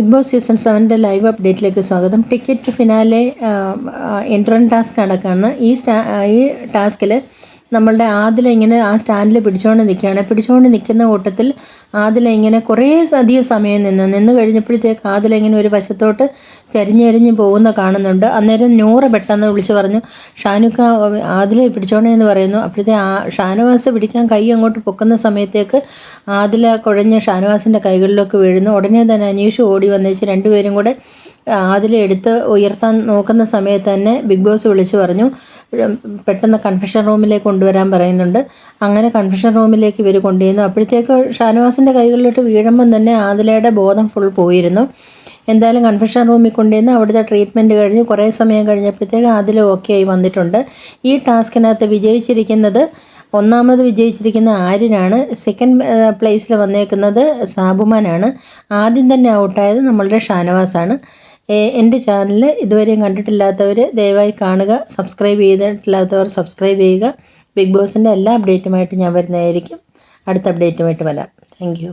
Big boss season 7 live അപ്ഡേറ്റിലേക്ക് സ്വാഗതം. Ticket finale entrance task നടക്കുകയാണ്. ഈ ടാസ്കിൽ നമ്മളുടെ ആദില ഇങ്ങനെ ആ സ്റ്റാൻഡിൽ പിടിച്ചുകൊണ്ട് നിൽക്കുന്ന കൂട്ടത്തിൽ ആദില ഇങ്ങനെ കുറേ അധികം സമയം നിന്ന് കഴിഞ്ഞപ്പോഴത്തേക്ക് ആദില ഇങ്ങനെ ഒരു വശത്തോട്ട് ചരിഞ്ഞ് പോകുന്ന കാണുന്നുണ്ട്. അന്നേരം നൂറ പെട്ടെന്ന് വിളിച്ച് പറഞ്ഞു, ഷാനുക്ക ആദില പിടിച്ചോണേന്ന് പറയുന്നു. അപ്പോഴത്തെ ഷാനവാസ് പിടിക്കാൻ കൈ അങ്ങോട്ട് പൊക്കുന്ന സമയത്തേക്ക് ആദില കുഴഞ്ഞ ഷാനവാസിൻ്റെ കൈകളിലേക്ക് വീഴുന്നു. ഉടനെ തന്നെ അനീഷ് ഓടി വന്നേച്ച് രണ്ടുപേരും കൂടെ ആദില എടുത്ത് ഉയർത്താൻ നോക്കുന്ന സമയത്ത് തന്നെ ബിഗ് ബോസ് വിളിച്ച് പറഞ്ഞു, പെട്ടെന്ന് കൺഫെഷൻ റൂമിലേക്ക് കൊണ്ടുവരാൻ പറയുന്നുണ്ട്. അങ്ങനെ കൺഫെഷൻ റൂമിലേക്ക് ഇവർ കൊണ്ടുവരുന്നു. അപ്പോഴത്തേക്ക് ഷാനവാസിൻ്റെ കൈകളിലോട്ട് വീഴുമ്പം തന്നെ ആദിലയുടെ ബോധം ഫുൾ പോയിരുന്നു. എന്തായാലും കൺഫെഷൻ റൂമിൽ കൊണ്ടുവന്ന് അവിടുത്തെ ട്രീറ്റ്മെൻറ്റ് കഴിഞ്ഞ് കുറേ സമയം കഴിഞ്ഞപ്പോഴത്തേക്ക് അതിൽ ഓക്കെ ആയി വന്നിട്ടുണ്ട്. ഈ ടാസ്കിനകത്ത് ഒന്നാമത് വിജയിച്ചിരിക്കുന്ന ആര്യനാണ്. സെക്കൻഡ് പ്ലേസിൽ വന്നേക്കുന്നത് സാബുമാനാണ്. ആദ്യം തന്നെ ഔട്ടായത് നമ്മളുടെ ഷാനവാസാണ്. എൻ്റെ ചാനൽ ഇതുവരെയും കണ്ടിട്ടില്ലാത്തവർ ദയവായി കാണുക. സബ്സ്ക്രൈബ് ചെയ്തിട്ടില്ലാത്തവർ സബ്സ്ക്രൈബ് ചെയ്യുക. ബിഗ് ബോസിൻ്റെ എല്ലാ അപ്ഡേറ്റുമായിട്ട് ഞാൻ വരുന്നതായിരിക്കും. അടുത്ത അപ്ഡേറ്റുമായിട്ട് വരാം. Thank you.